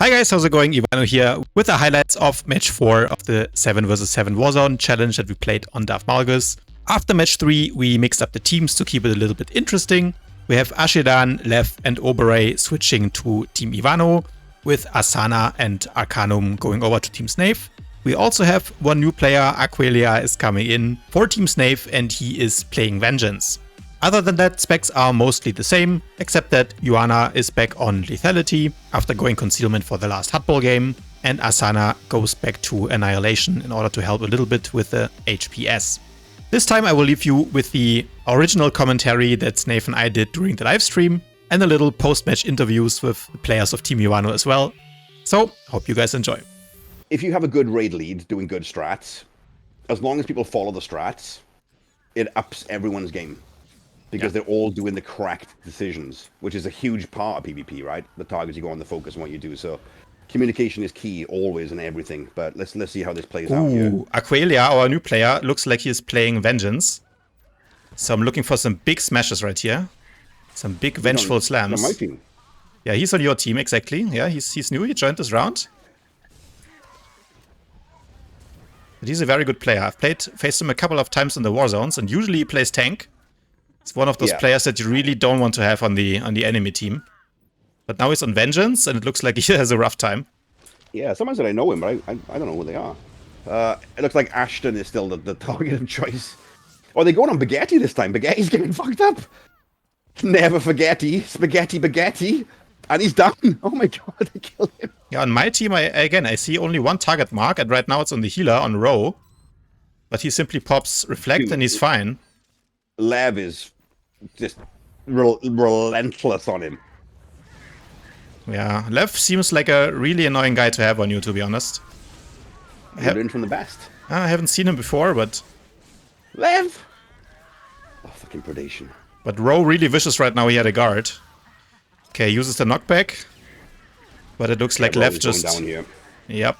Hi guys, how's it going? Ivano here with the highlights of match 4 of the 7 vs 7 Warzone challenge that we played on Darth Malgus. After match 3, we mixed up the teams to keep it a little bit interesting. We have Ashedan, Lev and Oberei switching to Team Ivano, with Asana and Arcanum going over to Team Snave. We also have one new player, Aqualia, is coming in for Team Snave and he is playing Vengeance. Other than that, specs are mostly the same, except that Ivano is back on Lethality after going Concealment for the last Hardball game, and Asana goes back to Annihilation in order to help a little bit with the HPS. This time I will leave you with the original commentary that Snave I did during the livestream, and a little post-match interviews with the players of Team Ivano as well. So, hope you guys enjoy. If you have a good raid lead doing good strats, as long as people follow the strats, it ups everyone's game. Because they're all doing the correct decisions, which is a huge part of PvP, right? The targets you go on, the focus on what you do. So communication is key always and everything. But let's see how this plays out here. Aqualia, our new player, looks like he's playing Vengeance. So I'm looking for some big smashes right here. Some big vengeful slams. On my team. Yeah, he's on your team, exactly. Yeah, he's new, he joined this round. But he's a very good player. I've faced him a couple of times in the Warzones, and usually he plays tank. It's one of those players that you really don't want to have on the enemy team. But now he's on Vengeance, and it looks like he has a rough time. Yeah, someone said I know him, but I don't know who they are. It looks like Ashton is still the target of choice. Oh, they're going on Spaghetti this time. Spaghetti's getting fucked up. Never Spaghetti. Spaghetti. And he's down. Oh my god, they killed him. Yeah, on my team, I see only one target mark, and right now it's on the healer, on N.O.H.A. But he simply pops Reflect, and he's fine. Lev is just relentless on him. Yeah, Lev seems like a really annoying guy to have on you, to be honest. You're in from the best. I haven't seen him before, but... Lev! Oh, fucking predation. But N.O.H.A really vicious right now, he had a guard. Okay, uses the knockback. But it looks like Lev just... down here. Yep.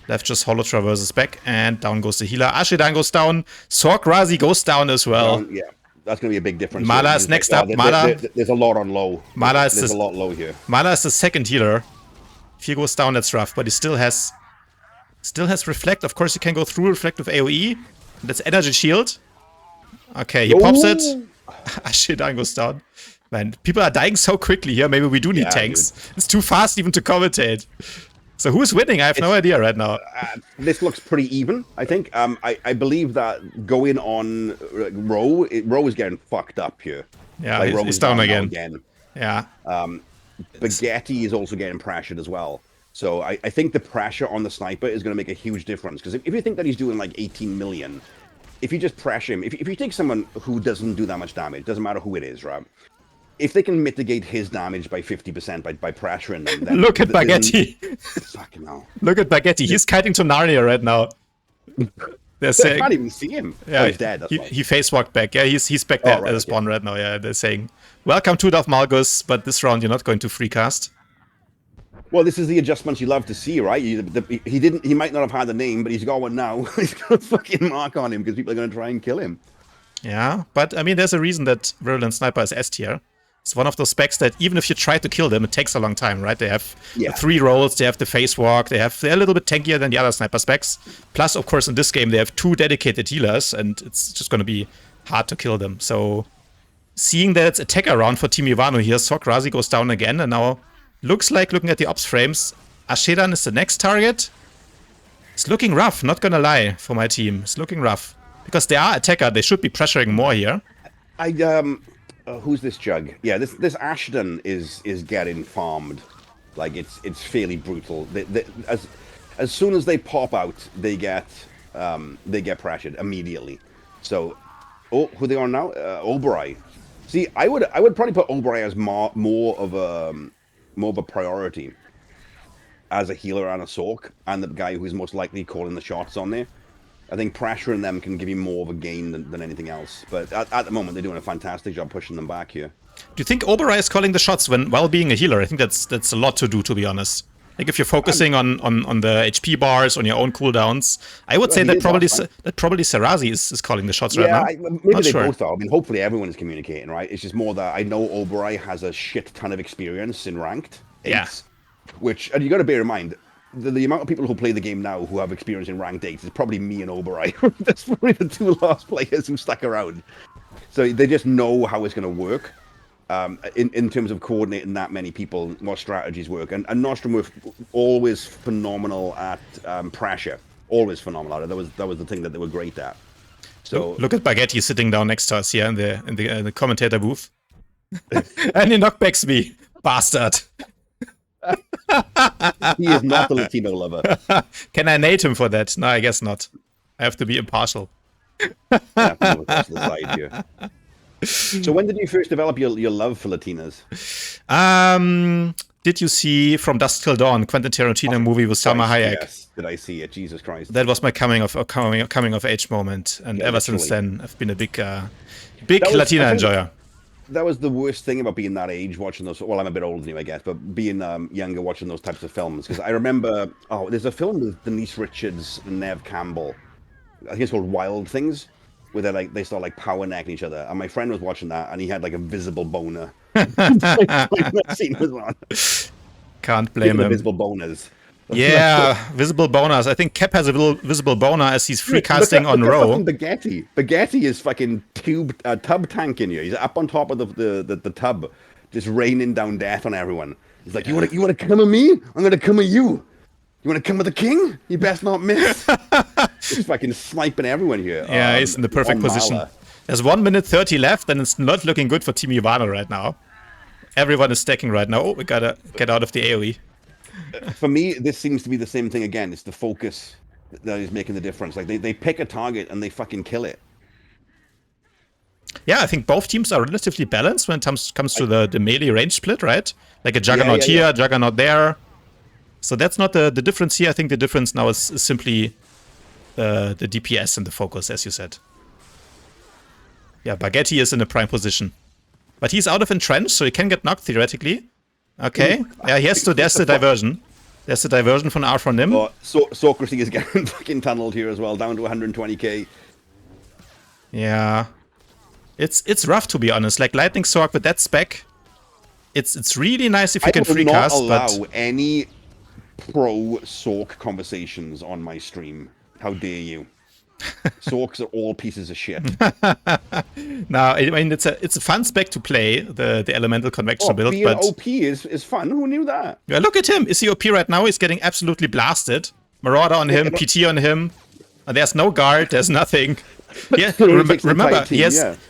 Lev just holo traverses back, and down goes the healer. Ashedan goes down. Sorkrazi goes down as well. Yeah, that's going to be a big difference. Mala is next up. Mala. There's a lot on low. There's a lot low here. Mala is the second healer. If he goes down, that's rough. But he still has Reflect. Of course, you can go through Reflect with AoE. That's Energy Shield. Okay, he pops it. Ashedan goes down. Man, people are dying so quickly here. Maybe we do need tanks. Dude. It's too fast even to commentate. So who's winning? I have no idea right now. This looks pretty even, I think. I believe that going on N.O.H.A is getting fucked up here. Yeah, like, he's down again. Yeah. Spaghetti is also getting pressured as well. So I think the pressure on the sniper is going to make a huge difference. Because if you think that he's doing like 18 million, if you just pressure him, if you take someone who doesn't do that much damage, doesn't matter who it is, right? If they can mitigate his damage by 50% by pressuring them, then look at Spaghetti. Fucking hell. Look at Spaghetti. He's kiting to Narnia right now. They're saying, I can't even see him. Yeah, he's dead. He face walked back. Yeah, he's back there at the spawn right now. Yeah, they're saying, "Welcome to Darth Malgus, but this round you're not going to free cast." Well, this is the adjustments you love to see, right? He might not have had a name, but he's got one now. He's got a fucking mark on him because people are going to try and kill him. Yeah, but I mean, there's a reason that Virulent Sniper is S tier. It's one of those specs that even if you try to kill them, it takes a long time, right? They have 3 rolls, they have the face walk, they're a little bit tankier than the other sniper specs. Plus, of course, in this game, they have 2 dedicated healers, and it's just going to be hard to kill them. So, seeing that it's attacker round for Team Ivano here, Sorkrazi goes down again, and now looks like, looking at the ops frames, Ashedan is the next target. It's looking rough, not gonna lie, for my team. It's looking rough. Because they are attacker, they should be pressuring more here. Who's this jug? Yeah, this Ashton is getting farmed. Like it's fairly brutal. As soon as they pop out, they get pressured immediately. So, who they are now? Oberei. See, I would probably put Oberei as more of a priority as a healer and a Sork, and the guy who's most likely calling the shots on there. I think pressuring them can give you more of a gain than anything else. But at the moment, they're doing a fantastic job pushing them back here. Do you think Oberei is calling the shots while being a healer? I think that's a lot to do, to be honest. Like if you're focusing on the HP bars, on your own cooldowns, I would say that probably Serazi is calling the shots right now. Maybe they both are. I mean, hopefully everyone is communicating, right? It's just more that I know Oberei has a shit ton of experience in ranked. Yeah. Which, and you got to bear in mind, the amount of people who play the game now who have experience in ranked 8 is probably me and Oberei. That's probably the two last players who stuck around. So they just know how it's going to work. In terms of coordinating that many people, what strategies work. And Nostrum were always phenomenal at pressure. Always phenomenal at it. That was the thing that they were great at. So look at Baguetti sitting down next to us here in the commentator booth. And he knockbacks me, bastard. He is not the Latino lover. Can I nade him for that? No, I guess not. I have to be impartial. Yeah, across the side here. So when did you first develop your love for Latinas? Did you see From Dusk Till Dawn, Quentin Tarantino movie with Salma Hayek? Yes, did I see it? Jesus Christ. That was my coming of age moment, and Yeah, ever literally. since then, I've been a big Latina enjoyer. That was the worst thing about being that age watching those. Well, I'm a bit older than you, I guess, but being younger watching those types of films. Because I remember, there's a film with Denise Richards and Nev Campbell. I think it's called Wild Things, where they start like power necking each other. And my friend was watching that, and he had like a visible boner. That scene was on. Can't blame him. Visible boners. Yeah, visible boners. I think Kep has a little visible boner as he's freecasting on row. Baguetti. Baguetti is fucking tub tanking you. He's up on top of the tub, just raining down death on everyone. He's like, you want to come at me? I'm gonna come at you. You want to come with the king? You best not miss. Just fucking sniping everyone here. Yeah, he's in the perfect position. There's 1 minute 30 left, and it's not looking good for Team Ivano right now. Everyone is stacking right now. Oh, we gotta get out of the AoE. For me, this seems to be the same thing again. It's the focus that is making the difference. Like they pick a target and they fucking kill it. Yeah, I think both teams are relatively balanced when it comes to the melee range split, right? Like a Juggernaut here, Juggernaut there. So that's not the difference here. I think the difference now is simply the DPS and the focus, as you said. Yeah, Baguetti is in a prime position. But he's out of entrench, so he can get knocked theoretically. Okay. Yeah, he has to. There's the diversion. There's the diversion from R from Nim. Oh, Socrates is getting fucking tunneled here as well, down to 120k. Yeah. It's rough, to be honest. Like Lightning Sork with that spec, it's really nice if you can free cast. I will not allow any pro Sork conversations on my stream. How dare you? Sorks are all pieces of shit. No, I mean it's a fun spec to play, the elemental convection build. Being but OP is fun. Who knew that? Yeah, look at him. Is he OP right now? He's getting absolutely blasted. Marauder on him, PT on him. There's no guard. There's nothing. Yeah, remember,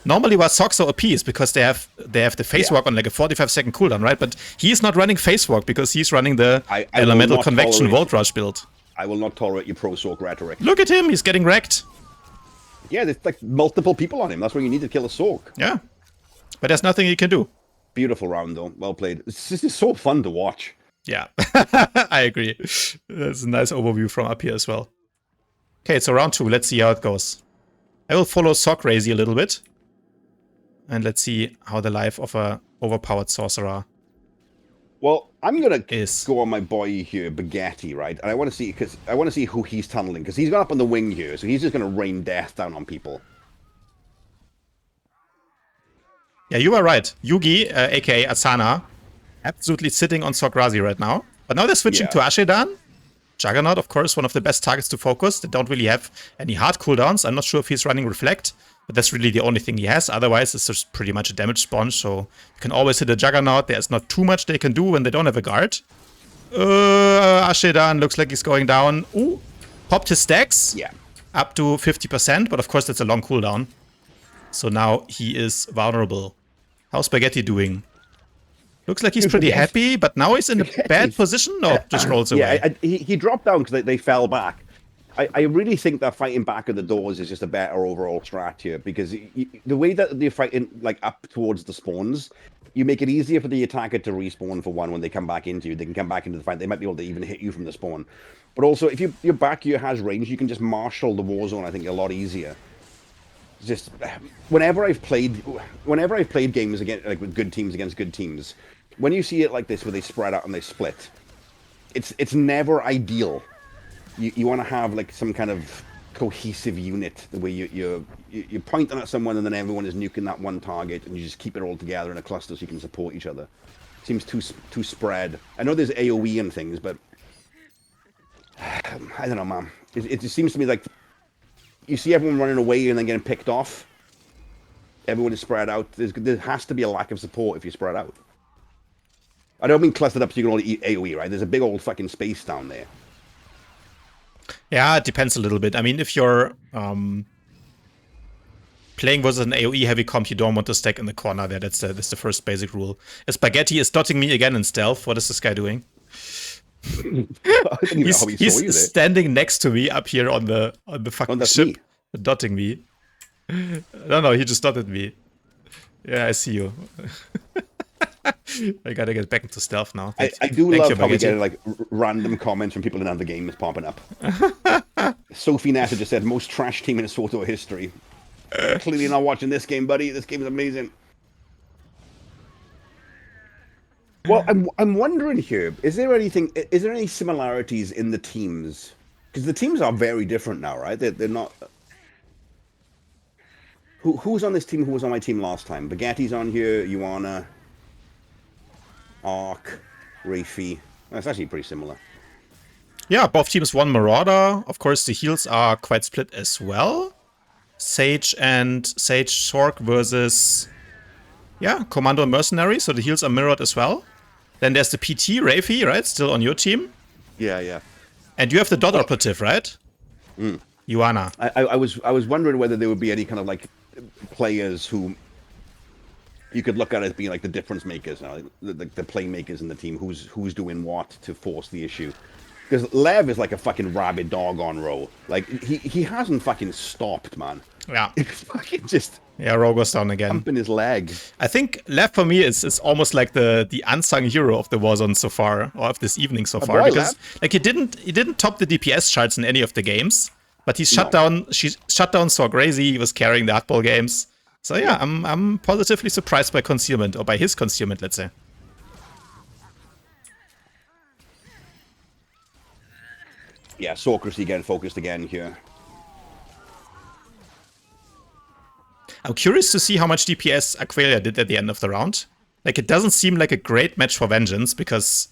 normally why Socks are OP is because they have the phase walk on like a 45-second cooldown, right? But he's not running phase walk because he's running the elemental convection Volt Rush build. I will not tolerate your pro Sork rhetoric. Look at him, he's getting wrecked. Yeah, there's like multiple people on him. That's where you need to kill a Sork. Yeah, but there's nothing he can do. Beautiful round though, well played. This is so fun to watch. Yeah, I agree. That's a nice overview from up here as well. Okay, so round 2, let's see how it goes. I will follow Sock Crazy a little bit. And let's see how the life of a overpowered sorcerer Well, I'm gonna is. go on my boy here, Baguetti, right? And I want to see who he's tunneling because he's got up on the wing here, so he's just gonna rain death down on people. Yeah, you are right. Yugi, aka Asana, absolutely sitting on Sokrazi right now. But now they're switching to Ashedan. Juggernaut, of course, one of the best targets to focus. They don't really have any hard cooldowns. I'm not sure if he's running Reflect, but that's really the only thing he has. Otherwise, it's just pretty much a damage sponge, so you can always hit a Juggernaut. There's not too much they can do when they don't have a guard. Ashedan looks like he's going down. Ooh, popped his stacks. Yeah. Up to 50%, but of course that's a long cooldown. So now he is vulnerable. How's Spaghetti doing? Looks like he's pretty happy, but now he's in a bad position. No, just rolls away. Yeah, he dropped down because they fell back. I really think that fighting back at the doors is just a better overall strat here because the way that they're fighting like up towards the spawns, you make it easier for the attacker to respawn for one when they come back into you. They can come back into the fight. They might be able to even hit you from the spawn. But also, if your back here has range, you can just marshal the war zone, I think, a lot easier. Just whenever I've played games against like with good teams against good teams, when you see it like this where they spread out and they split, it's never ideal. You want to have like some kind of cohesive unit the way you're pointing at someone and then everyone is nuking that one target and you just keep it all together in a cluster so you can support each other. Seems too spread. I know there's AoE and things, but I don't know, man. It just seems to me like you see everyone running away and then getting picked off. Everyone is spread out. There has to be a lack of support if you spread out. I don't mean clustered up so you can only eat AoE, right? There's a big old fucking space down there. Yeah, it depends a little bit. I mean, if you're playing versus an AoE heavy comp, you don't want to stack in the corner there. That's the first basic rule. Spaghetti is dotting me again in stealth. What is this guy doing? I didn't even know how he saw you there. Standing next to me up here on the fucking ship, dotting me. No, he just dotted me. Yeah, I see you. I gotta get back into stealth now. I do love how we get like random comments from people in other games popping up. Sophie Netta just said, most trash team in SWTOR history. Clearly not watching this game, buddy. This game is amazing. Well, I'm wondering here, is there any similarities in the teams? Because the teams are very different now, right? They're not... Who's on this team who was on my team last time? Bagatti's on here, Ivano, Ark, Rafi. That's actually pretty similar. Yeah, both teams won Marauder. Of course, the heals are quite split as well. Sage Sork versus... Yeah, Commando and Mercenary, so the heals are mirrored as well. Then there's the PT, Rafi, right? Still on your team. Yeah. And you have the dot operative, right? Ivano. I was wondering whether there would be any kind of like players who you could look at as being like the difference makers, the playmakers in the team, who's doing what to force the issue. Because Lev is like a fucking rabid dog on roll. Like he hasn't fucking stopped, man. Yeah. It's fucking just... Yeah, Row goes down again. Pumping his leg. I think Lev for me is almost like the unsung hero of the Warzone so far, or of this evening so far, because like he didn't top the DPS charts in any of the games, but he shut down so crazy. He was carrying the hardball games. So yeah, I'm positively surprised by concealment, or by his concealment, let's say. Yeah, Socracy getting focused again here. I'm curious to see how much DPS Aqualia did at the end of the round. Like, it doesn't seem like a great match for Vengeance, because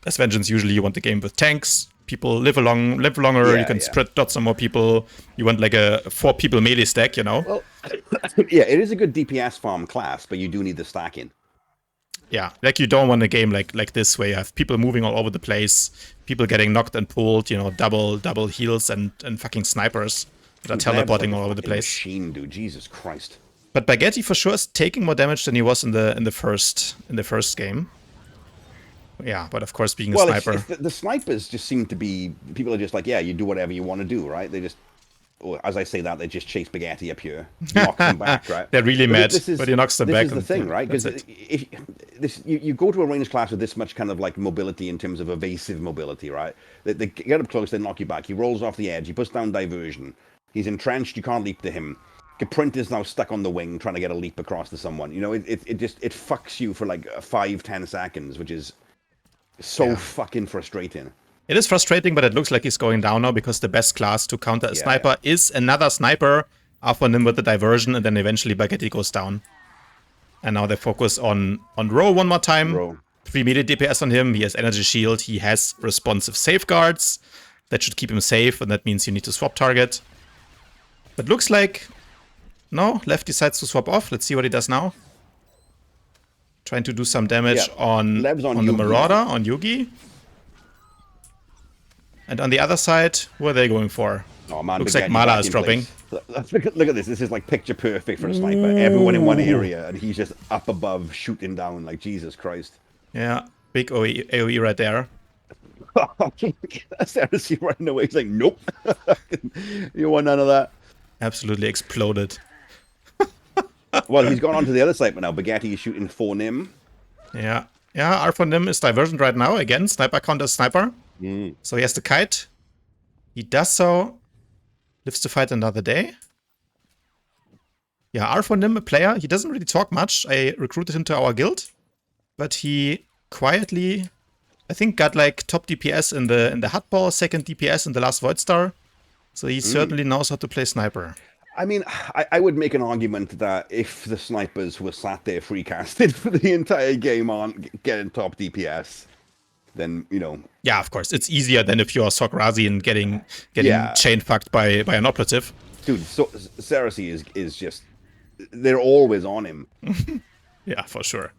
as Vengeance, usually you want the game with tanks. People live longer, you can spread dots on more people. You want like a 4 people melee stack, you know? Well, yeah, it is a good DPS farm class, but you do need the stacking. Yeah, like you don't want a game like this where you have people moving all over the place, people getting knocked and pulled, you know, double heals and fucking snipers that are teleporting all over the place. Machine, dude, Jesus Christ. But Bagetti for sure is taking more damage than he was in the first game. Yeah, but of course being a sniper. The snipers just seem to be, people are just like, yeah, you do whatever you want to do, right? They just, as I say that, they just chase Bagetti up here, knocks them back, right? They're really mad, but he knocks them back. This is the thing, right? Because if you go to a ranged class with this much kind of like mobility in terms of evasive mobility, right? They get up close, they knock you back. He rolls off the edge, he puts down diversion. He's entrenched, you can't leap to him. Caprint is now stuck on the wing trying to get a leap across to someone. You know, it fucks you for like 5-10 seconds, which is so fucking frustrating. It is frustrating, but it looks like he's going down now, because the best class to counter a sniper is another sniper after him with the diversion, and then eventually Bagetti goes down. And now they focus on Row one more time. Row. 3 melee DPS on him, he has energy shield, he has responsive safeguards. That should keep him safe, and that means you need to swap target. But looks like... No, Left decides to swap off. Let's see what he does now. Trying to do some damage on the Marauder, on Yugi. And on the other side, who are they going for? Oh, man, looks like Mala is dropping. Look at this. This is like picture perfect for a sniper. Everyone in one area, and he's just up above, shooting down like Jesus Christ. Yeah, big AoE right there. That's Heresy running away. He's like, nope. You want none of that. Absolutely exploded. Well, he's gone on to the other side, but now Bagetti is shooting for Nim. Yeah. Yeah, R for Nim is diversioned right now. Again, sniper counters sniper. So he has the kite. He does so. Lives to fight another day. Yeah, R for Nim, a player. He doesn't really talk much. I recruited him to our guild. But he quietly, I think, got like top DPS in the hardball, second DPS in the last Voidstar. So he certainly knows how to play sniper. I mean, I would make an argument that if the snipers who were sat there free-casted for the entire game aren't getting top DPS, then, you know... Yeah, of course. It's easier than if you're Sokrazi and getting Yeah. chain fucked by an operative. Dude, so Cersei is just... They're always on him. Yeah, for sure.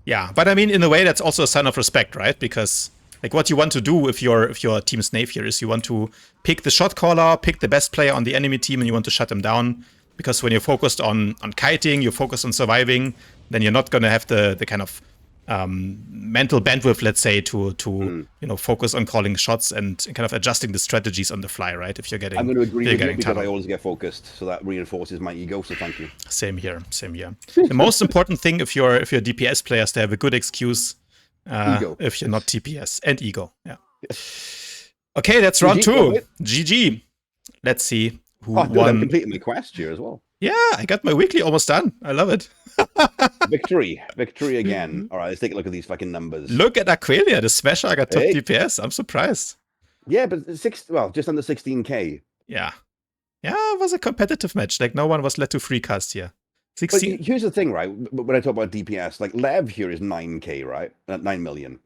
Yeah, but I mean, in a way, that's also a sign of respect, right? Because like what you want to do if you're Team Snave here is you want to pick the shot caller, pick the best player on the enemy team, and you want to shut them down. Because when you're focused on kiting, you're focused on surviving, then you're not gonna have the kind of mental bandwidth, let's say, to you know, focus on calling shots and kind of adjusting the strategies on the fly, right? If you're getting, I'm going to agree with you because tunnel. I always get focused, so that reinforces my ego. So thank you. Same here, same here. The most important thing if you're DPS players to have a good excuse if you're not TPS and ego. Yeah. Okay, that's round 2. GG. Let's see who won. Dude, I'm completing my quest here as well. Yeah, I got my weekly almost done. I love it. Victory again. All right, let's take a look at these fucking numbers. Look at Aqualia, the smasher got top DPS. I'm surprised. Yeah, but just under 16k. Yeah, it was a competitive match. Like no one was let to free cast here. 16. But here's the thing, right? When I talk about DPS, like Lev here is 9k, right? 9 million.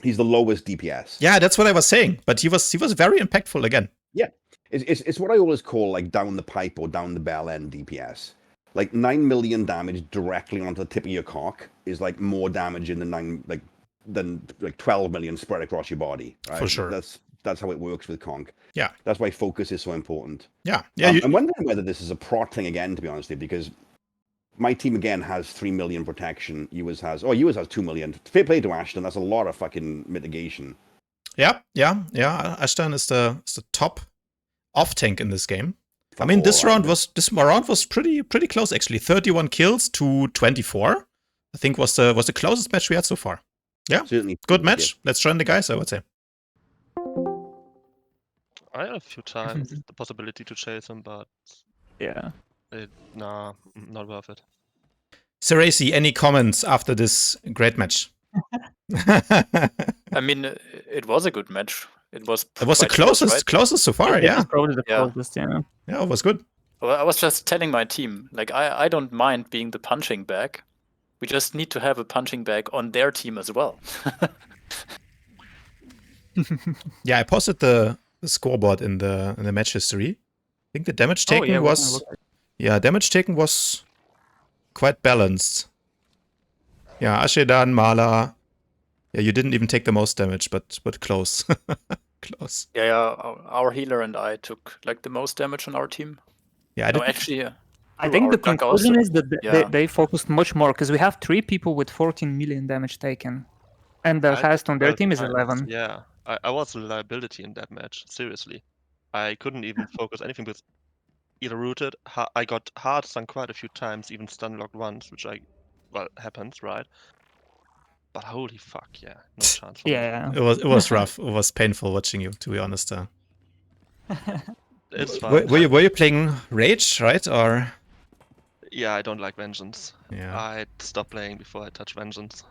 He's the lowest DPS. Yeah, that's what I was saying. But he was very impactful again. Yeah, it's what I always call like down the pipe or down the bell end DPS. Like 9 million damage directly onto the tip of your cock is like more damage in the than 12 million spread across your body. Right? For sure. That's how it works with conk. Yeah. That's why focus is so important. Yeah. I'm wondering whether this is a prot thing again, to be honest with you, because my team again has 3 million protection. Yours has 2 million. Fair play to Ashton. That's a lot of fucking mitigation. Yeah. Ashton is the top off tank in this game. I mean, this round was pretty close actually. 31 kills to 24. I think was the closest match we had so far. Yeah, certainly good match. Yeah. Let's join the guys, I would say. I had a few times the possibility to chase him, but yeah, nah, not worth it. Ceracy, any comments after this great match? I mean, it was a good match. It was the closest so far, yeah. Probably the closest, yeah. Yeah, it was good. Well, I was just telling my team, like, I don't mind being the punching bag. We just need to have a punching bag on their team as well. Yeah, I posted the scoreboard in the match history. I think the damage taken damage taken was quite balanced. Yeah, Ashedan, Mala. Yeah, you didn't even take the most damage, but close. Close. Yeah, our healer and I took like the most damage on our team. Yeah, I think the conclusion is that they focused much more because we have 3 people with 14 million damage taken, and the highest on their team is 11. Yeah, I was a liability in that match. Seriously, I couldn't even focus anything with either rooted. I got hard stun quite a few times, even stun locked once, which happens, right? But holy fuck, yeah, no chance. Yeah, it was rough. It was painful watching you, to be honest. It's fine. Were you playing Rage, right? Or yeah, I don't like Vengeance. Yeah, I stopped playing before I touch Vengeance.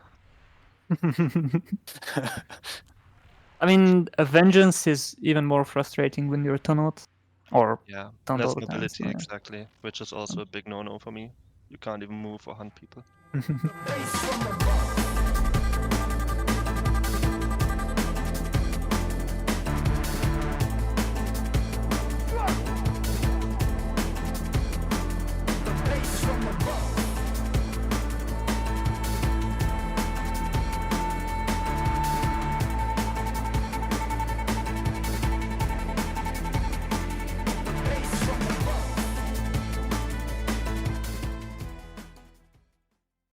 I mean, a Vengeance is even more frustrating when you're tunneled, or tunneled less all the mobility, time, exactly, which is also a big no-no for me. You can't even move or hunt people.